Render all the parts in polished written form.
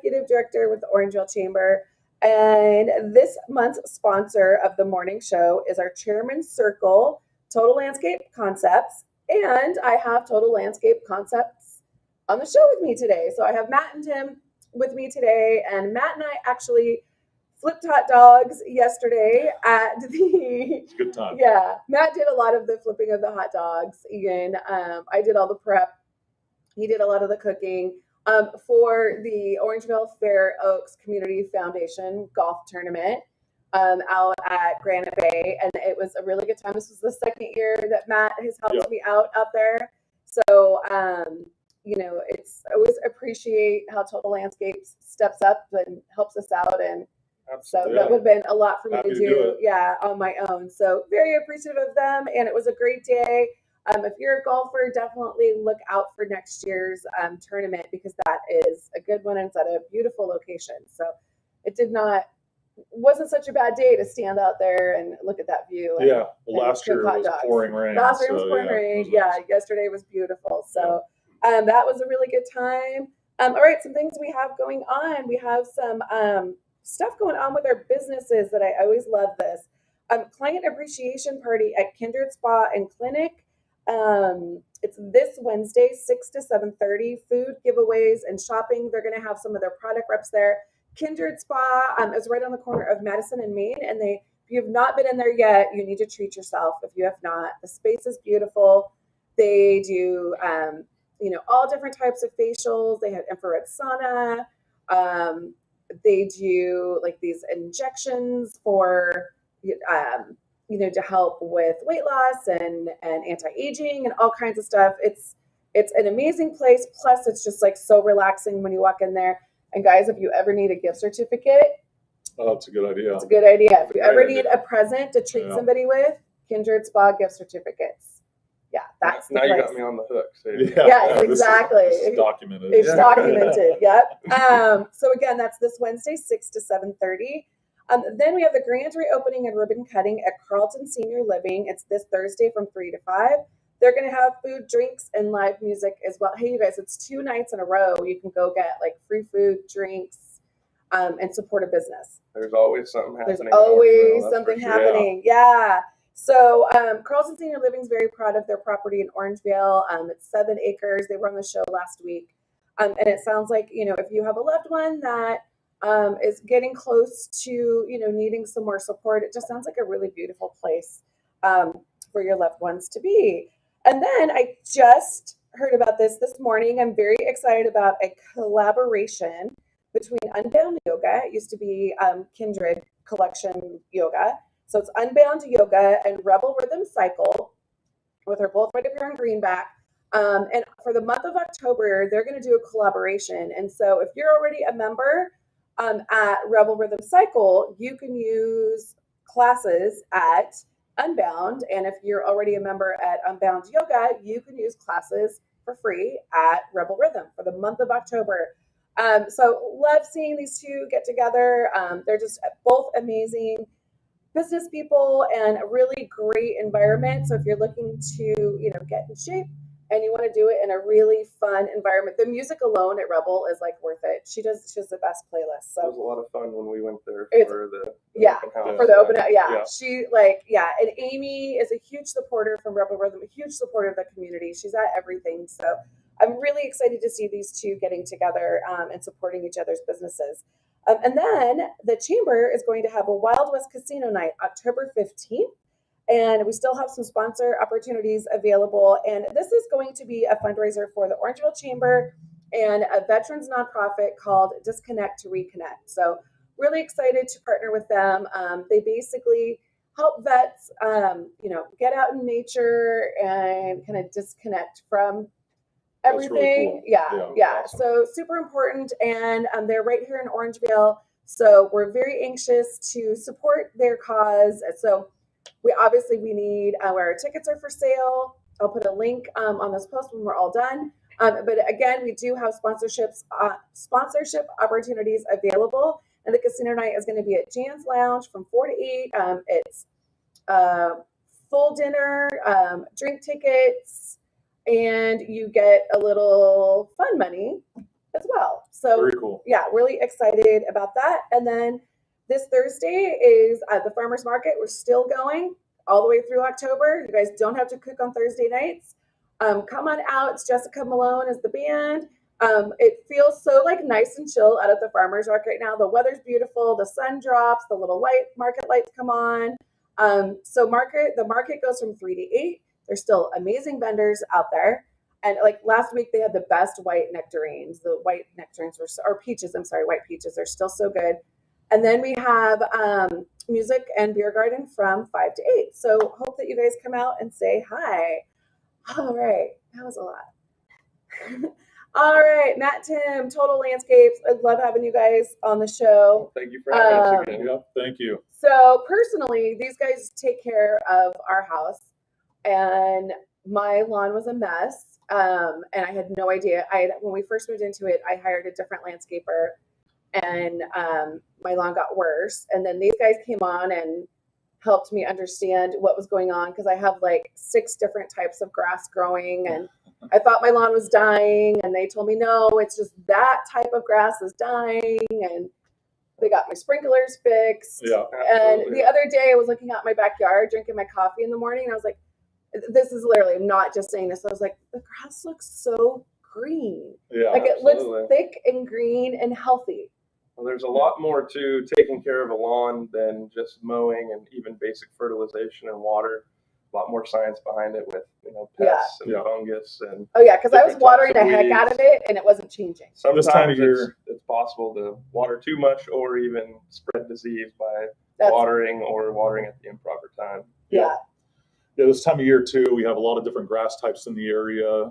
executive director with the Orangeville Chamber. And this month's sponsor of the morning show is our Chairman's Circle, Total Landscape Concepts. And I have Total Landscape Concepts on the show with me today. So I have Matt and Tim with me today. And Matt and I actually flipped hot dogs yesterday at the. It's a good time. Yeah, Matt did a lot of the flipping of the hot dogs. Ian, I did all the prep. He did a lot of the cooking for the Orangeville Fair Oaks Community Foundation golf tournament out at Granite Bay, and it was a really good time. This was the second year that Matt has helped me out there. So, it's I always appreciate how Total Landscapes steps up and helps us out, and so that would have been a lot for me to do on my own. So very appreciative of them, and it was a great day. If you're a golfer, definitely look out for next year's tournament, because that is a good one and it's at a beautiful location. So it wasn't such a bad day to stand out there and look at that view. Last year was pouring rain. Yesterday was beautiful. So that was a really good time. All right, some things we have going on. We have some stuff going on with our businesses that I always love this. Client appreciation party at Kindred Spa and Clinic. It's this Wednesday, 6 to 7:30. Food giveaways and shopping. They're going to have some of their product reps there. Kindred Spa is right on the corner of Madison and Main, and if you have not been in there yet, you need to treat yourself. If you have not, the space is beautiful. They do all different types of facials. They have infrared sauna. They do like these injections for to help with weight loss and anti-aging and all kinds of stuff. It's an amazing place. Plus, it's just like so relaxing when you walk in there. And guys, if you ever need a gift certificate, that's a good idea. It's a good idea. If you ever need a present to treat somebody with, Kindred Spa gift certificates. Yeah, that's now you got me on the hook. So exactly. It's documented. It's documented. Yep. So again, that's this Wednesday, 6 to 7:30. Then we have the grand reopening and ribbon cutting at Carlton Senior Living. It's this Thursday from 3 to 5. They're going to have food, drinks, and live music as well. Hey, you guys, it's 2 nights in a row. You can go get like free food, drinks, and support a business. There's always something happening. There's always something happening. Yeah. So Carlton Senior Living is very proud of their property in Orangeville. It's 7 acres. They were on the show last week. And it sounds like, if you have a loved one that is getting close to, needing some more support, it just sounds like a really beautiful place for your loved ones to be. And then I just heard about this morning. I'm very excited about a collaboration between Unbound Yoga. It used to be Kindred Collection Yoga. So it's Unbound Yoga and Rebel Rhythm Cycle, with her both right up here in Greenback. And for the month of October, they're going to do a collaboration. And so if you're already a member at Rebel Rhythm Cycle, you can use classes at Unbound. And if you're already a member at Unbound Yoga, you can use classes for free at Rebel Rhythm for the month of October. So love seeing these two get together. They're just both amazing business people and a really great environment. So if you're looking to, get in shape and you want to do it in a really fun environment, the music alone at Rebel is like worth it. She has the best playlist. So it was a lot of fun when we went there for the open house. For the open house. Yeah. She and Amy is a huge supporter from Rebel Rhythm, a huge supporter of the community. She's at everything. So I'm really excited to see these two getting together and supporting each other's businesses. And then the Chamber is going to have a Wild West Casino Night, October 15th. And we still have some sponsor opportunities available. And this is going to be a fundraiser for the Orangeville Chamber and a veterans nonprofit called Disconnect to Reconnect. So really excited to partner with them. They basically help vets, get out in nature and kind of disconnect from everything. Really cool. Yeah. Awesome. So super important. And they're right here in Orangeville. So we're very anxious to support their cause. So we need our tickets are for sale. I'll put a link on this post when we're all done. But again, we do have sponsorship opportunities available. And the casino night is going to be at Jan's Lounge from 4 to 8. It's full dinner, drink tickets, and you get a little fun money as well. So Very cool. Yeah, really excited about that. And then this Thursday is the farmers market. We're still going all the way through October. You guys don't have to cook on Thursday nights. Come on out. It's Jessica Malone is the band. It feels so like nice and chill out at the farmers market right now. The weather's beautiful. The sun drops. The little market lights come on. So the market goes from 3 to 8. There's still amazing vendors out there. And like last week, they had the best white nectarines. The white nectarines or peaches. I'm sorry, white peaches. They're still so good. And then we have music and beer garden from 5 to 8. So hope that you guys come out and say hi. All right, that was a lot. All right, Matt, Tim, Total Landscapes. I love having you guys on the show. Thank you for having us again. Yep, thank you. So personally, these guys take care of our house, and my lawn was a mess, and I had no idea. When we first moved into it, I hired a different landscaper, and my lawn got worse. And then these guys came on and helped me understand what was going on, because I have like 6 different types of grass growing, and I thought my lawn was dying, and they told me, no, it's just that type of grass is dying. And they got my sprinklers fixed. Yeah, and the other day I was looking out my backyard, drinking my coffee in the morning, and I was like, this is literally, I'm not just saying this. I was like, the grass looks so green. Yeah, like it looks thick and green and healthy. Well, there's a lot more to taking care of a lawn than just mowing and even basic fertilization and water. A lot more science behind it with pests and fungus and because I was watering the heck out of it and it wasn't changing. Sometimes it's possible to water too much or even spread disease by watering at the improper time. Yeah, this time of year too, we have a lot of different grass types in the area.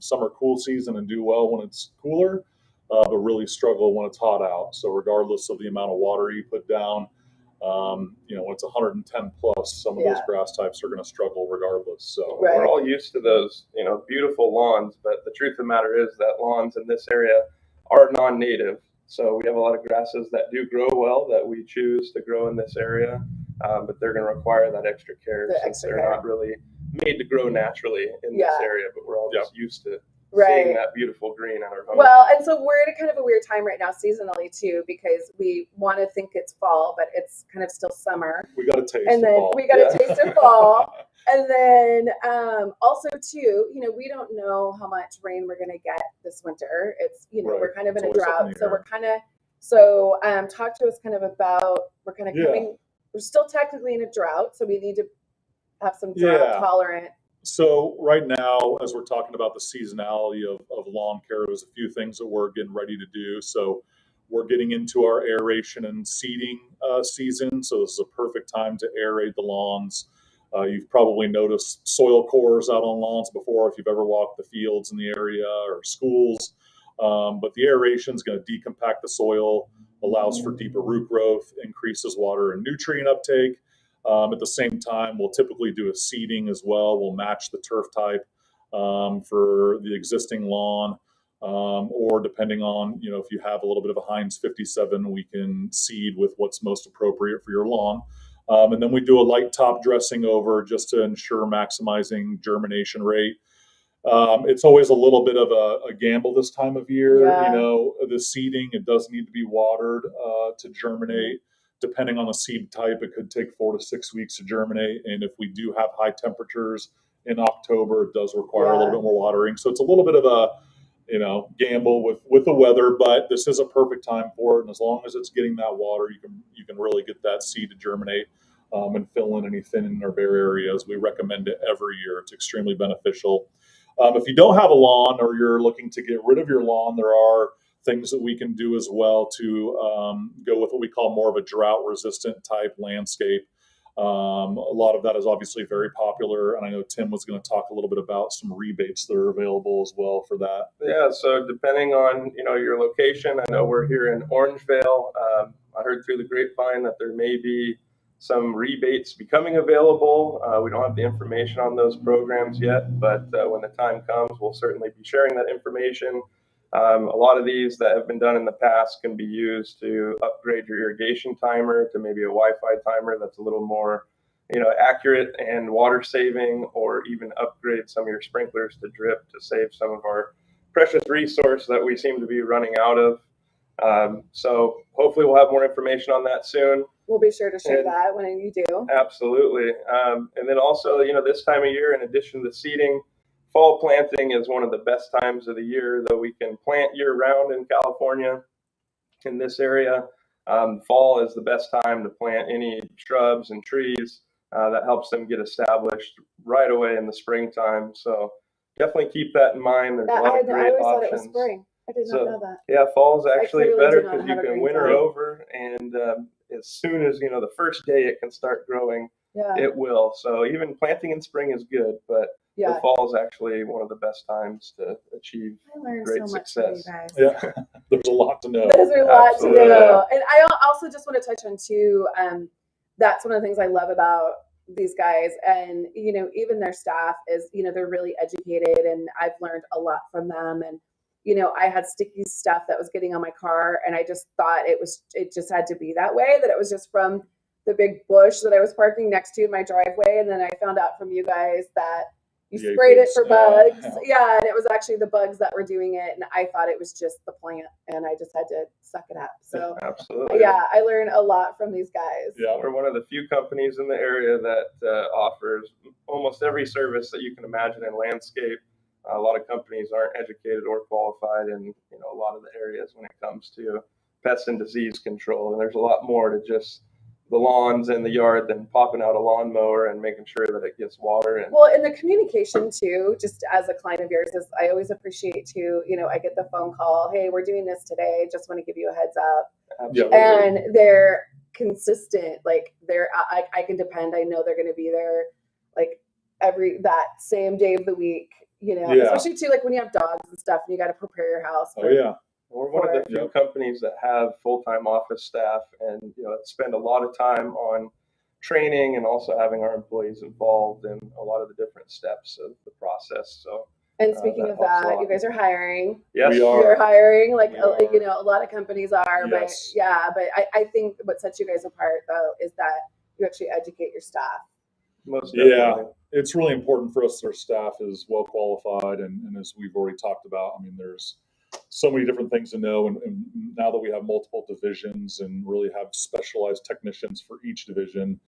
Some are cool season and do well when it's cooler, but really struggle when it's hot out. So regardless of the amount of water you put down, when it's 110 plus, some of those grass types are going to struggle regardless. So we're all used to those, beautiful lawns, but the truth of the matter is that lawns in this area are non-native. So we have a lot of grasses that do grow well that we choose to grow in this area, but they're going to require that extra care since they're not really made to grow naturally in this area, but we're all just used to seeing that beautiful green at our home. Well, and so we're in a kind of a weird time right now seasonally too, because we want to think it's fall, but it's kind of still summer. We got to taste and then fall. We got to taste of fall. And then also too, we don't know how much rain we're going to get this winter. It's, we're kind of in a drought. So we're kind of, talk to us kind of about, we're kind of coming, we're still technically in a drought. So we need to have some drought tolerant. So right now, as we're talking about the seasonality of lawn care, there's a few things that we're getting ready to do. So we're getting into our aeration and seeding season. So this is a perfect time to aerate the lawns. You've probably noticed soil cores out on lawns before if you've ever walked the fields in the area or schools. But the aeration is going to decompact the soil, allows for deeper root growth, increases water and nutrient uptake. At the same time, we'll typically do a seeding as well. We'll match the turf type for the existing lawn, or depending on, if you have a little bit of a Heinz 57, we can seed with what's most appropriate for your lawn. And then we do a light top dressing over just to ensure maximizing germination rate. It's always a little bit of a gamble this time of year. The seeding, it does need to be watered to germinate. Depending on the seed type, it could take 4 to 6 weeks to germinate. And if we do have high temperatures in October, it does require a little bit more watering. So it's a little bit of a, gamble with the weather, but this is a perfect time for it. And as long as it's getting that water, you can really get that seed to germinate and fill in any thin or bare areas. We recommend it every year. It's extremely beneficial. If you don't have a lawn or you're looking to get rid of your lawn, there are things that we can do as well to go with what we call more of a drought resistant type landscape. A lot of that is obviously very popular, and I know Tim was going to talk a little bit about some rebates that are available as well for that. Yeah, so depending on your location, I know we're here in Orangevale. I heard through the grapevine that there may be some rebates becoming available. We don't have the information on those programs yet, but when the time comes, we'll certainly be sharing that information. A lot of these that have been done in the past can be used to upgrade your irrigation timer to maybe a Wi-Fi timer that's a little more, accurate and water saving, or even upgrade some of your sprinklers to drip to save some of our precious resource that we seem to be running out of. So hopefully we'll have more information on that soon. We'll be sure to share And- that when you do. Absolutely. And then also, this time of year, in addition to seeding, fall planting is one of the best times of the year, though we can plant year round in California. In this area, fall is the best time to plant any shrubs and trees. That helps them get established right away in the springtime. So definitely keep that in mind. There's a lot of I great always thought it was options. spring. I did not know that. Yeah, fall is actually clearly better do not because you have a can green winter thumb. over, and as soon as the first day it can start growing, Yeah. it will. So even planting in spring is good, but the fall is actually one of the best times to achieve I learned great so much from you success. guys. Yeah, there's a lot to know. There's a lot to Absolutely. know. And I also just want to touch on too, that's one of the things I love about these guys, and even their staff is they're really educated, and I've learned a lot from them. And I had sticky stuff that was getting on my car, and I just thought it just had to be that way, that it was just from the big bush that I was parking next to in my driveway. And then I found out from you guys that you The sprayed it aphids, for yeah. bugs. Yeah, and it was actually the bugs that were doing it, and I thought it was just the plant, and I just had to suck it up. So Absolutely. yeah, I learned a lot from these guys. Yeah, we're one of the few companies in the area that offers almost every service that you can imagine in landscape. A lot of companies aren't educated or qualified in a lot of the areas when it comes to pest and disease control. And there's a lot more to just the lawns and the yard than popping out a lawnmower and making sure that it gets water. And Well, and the communication too, just as a client of yours, is I always appreciate too. I get the phone call, hey, we're doing this today. Just want to give you a heads up. absolutely. And they're consistent. Like I can depend. I know they're going to be there, like that same day of the week. Yeah. Especially too, like when you have dogs and stuff, and you got to prepare your house. Oh yeah. We're one of the few companies that have full-time office staff, and spend a lot of time on training and also having our employees involved in a lot of the different steps of the process. So. And speaking of that, you guys are hiring. Yes, we are. You're hiring, like We are. a lot of companies are, Yes. but I think what sets you guys apart though is that you actually educate your staff. Most definitely. Yeah, it's really important for us that our staff is well qualified, and as we've already talked about, I mean, there's so many different things to know, and now that we have multiple divisions and really have specialized technicians for each division,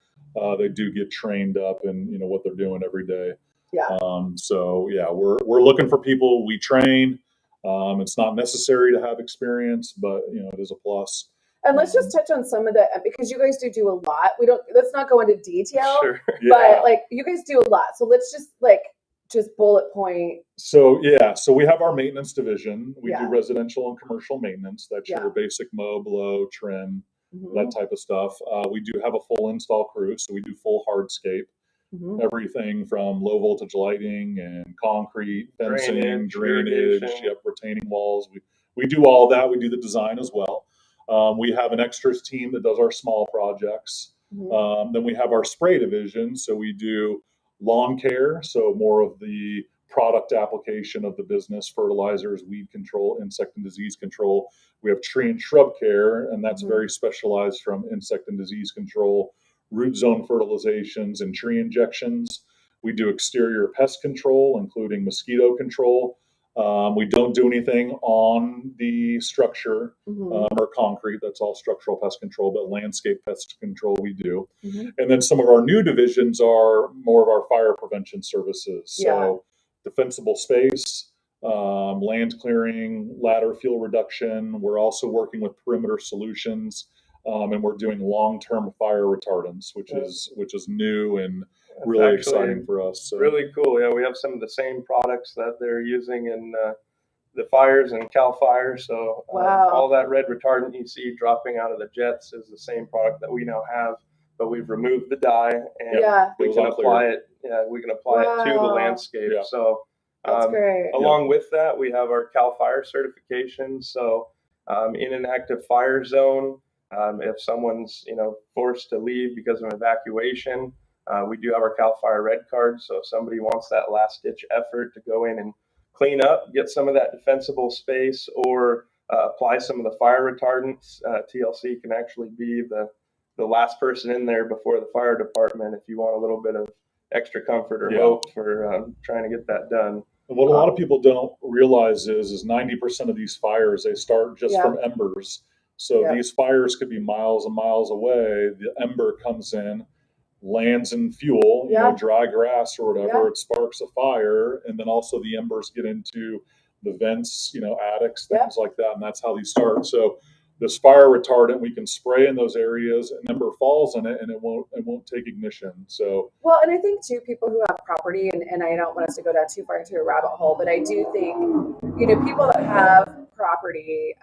they do get trained up in what they're doing every day. Yeah. So yeah, we're looking for people. We train. It's not necessary to have experience, but it is a plus. And let's just touch on some of the, because you guys do a lot. Let's not go into detail, Sure. Yeah. but you guys do a lot. So let's just bullet point. So we have our maintenance division. We Yeah. do residential and commercial maintenance. That's Yeah. your basic mow, blow, trim, Mhm. that type of stuff. We do have a full install crew, so we do full hardscape, Mhm. everything from low voltage lighting and concrete, fencing, Drainage, drainage, irrigation. retaining walls. We do all that. We do the design as well. We have an extras team that does our small projects. Mhm. Then we have our spray division, so we do lawn care, so more of the product application of the business, fertilizers, weed control, insect and disease control. We have tree and shrub care, and that's Mhm. very specialized from insect and disease control, root zone fertilizations, and tree injections. We do exterior pest control, including mosquito control. We don't do anything on the structure Mhm. or concrete. That's all structural pest control, but landscape pest control we do. Mhm. And then some of our new divisions are more of our fire prevention services. So defensible space, land clearing, ladder fuel reduction. We're also working with perimeter solutions, and we're doing long-term fire retardants, which is new and That's really actually exciting for us. So. Really cool. Yeah, we have some of the same products that they're using in the fires and Cal Fire. So Wow. all that red retardant you see dropping out of the jets is the same product that we now have, but we've removed the dye and Yeah. we Goes can on clear. apply it. Yeah, we can apply it to the Wow. landscape. Yeah. So That's great. along with that, we have our Cal Fire certification. So in an active fire zone, if someone's forced to leave because of evacuation, we do have our Cal Fire Red Card. So if somebody wants that last ditch effort to go in and clean up, get some of that defensible space, or apply some of the fire retardants, TLC can actually be the last person in there before the fire department if you want a little bit of extra comfort or hope for trying to get that done. And what a lot of people don't realize is 90% of these fires, they start just from embers. So these fires could be miles and miles away. The ember comes in, lands in fuel, dry grass or whatever. It sparks a fire, and then also the embers get into the vents, attics, things like that, and that's how these start. So this fire retardant, we can spray in those areas, an ember falls in it, and it won't take ignition. So well, and I think too, people who have property, and I don't want us to go down too far into a rabbit hole, but I do think, people that have property,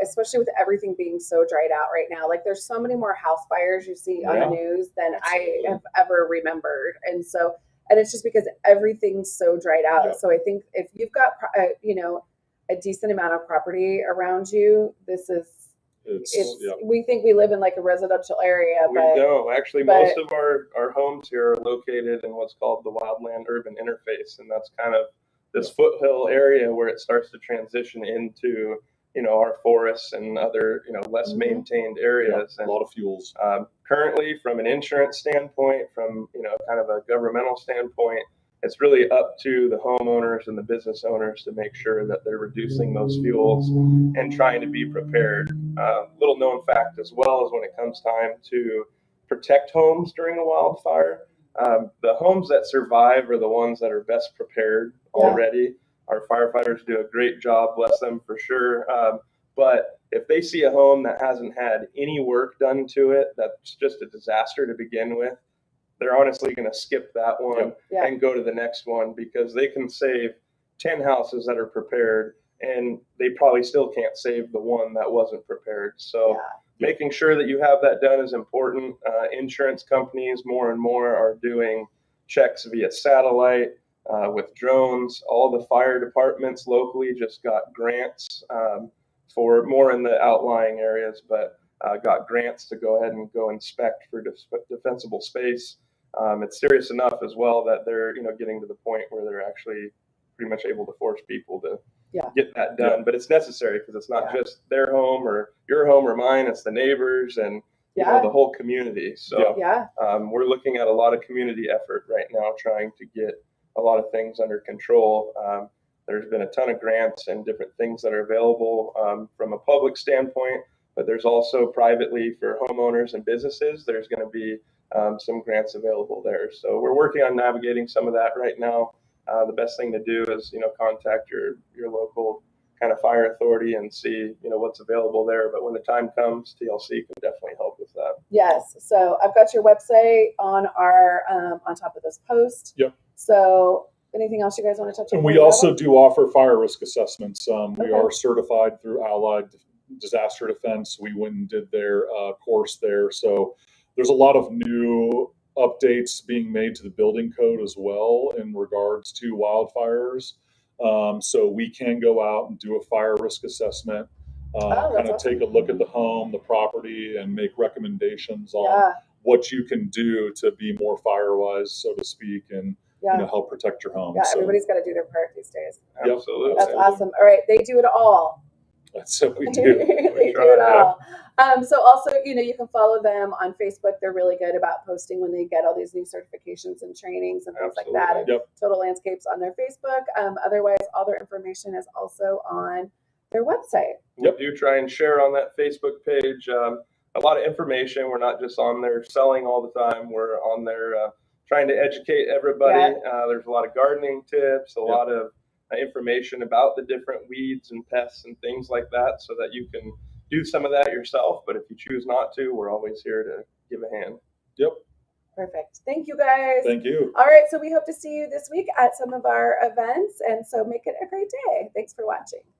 especially with everything being so dried out right now, like there's so many more house fires you see on the news than I have ever remembered. And so, and it's just because everything's so dried out. Yeah. So I think if you've got, a decent amount of property around you, we think we live in like a residential area. We don't. Actually, most of our homes here are located in what's called the wildland urban interface. And that's kind of this foothill area where it starts to transition into our forests and other, less maintained areas. And a lot of fuels. Currently, from an insurance standpoint, from, kind of a governmental standpoint, it's really up to the homeowners and the business owners to make sure that they're reducing those fuels and trying to be prepared. Little known fact as well is when it comes time to protect homes during a wildfire, the homes that survive are the ones that are best prepared already. Our firefighters do a great job, bless them for sure. But if they see a home that hasn't had any work done to it, that's just a disaster to begin with, they're honestly going to skip that one and go to the next one, because they can save 10 houses that are prepared and they probably still can't save the one that wasn't prepared. So making sure that you have that done is important. Insurance companies more and more are doing checks via satellite. With drones. All the fire departments locally just got grants for more in the outlying areas, but got grants to go ahead and go inspect for defensible space. It's serious enough as well that they're getting to the point where they're actually pretty much able to force people to get that done. But it's necessary because it's not just their home or your home or mine; it's the neighbors and the whole community. So we're looking at a lot of community effort right now, trying to get a lot of things under control. There's been a ton of grants and different things that are available from a public standpoint, but there's also privately for homeowners and businesses. There's going to be some grants available there. So we're working on navigating some of that right now. The best thing to do is, contact your local kind of fire authority and see, what's available there. But when the time comes, TLC can definitely help with that. Yes. So I've got your website on our on top of this post. Yep. So anything else you guys want to touch on? And we also do offer fire risk assessments. We are certified through Allied Disaster Defense. We went and did their course there. So there's a lot of new updates being made to the building code as well in regards to wildfires. So we can go out and do a fire risk assessment, kind of take a look at the home, the property, and make recommendations on what you can do to be more fire-wise, so to speak, and help protect your home. Yeah, everybody's got to do their part these days. Absolutely. That's awesome. All right, they do it all. That's what we do. They do it all. So also, you can follow them on Facebook. They're really good about posting when they get all these new certifications and trainings and things like that. And Total Landscapes on their Facebook. Otherwise, all their information is also on their website. We do try and share on that Facebook page a lot of information. We're not just on there selling all the time. We're on there trying to educate everybody. There's a lot of gardening tips, a lot of information about the different weeds and pests and things like that, so that you can do some of that yourself. But if you choose not to, we're always here to give a hand. Yep. Perfect. Thank you, guys. Thank you. All right, so we hope to see you this week at some of our events, and so make it a great day. Thanks for watching.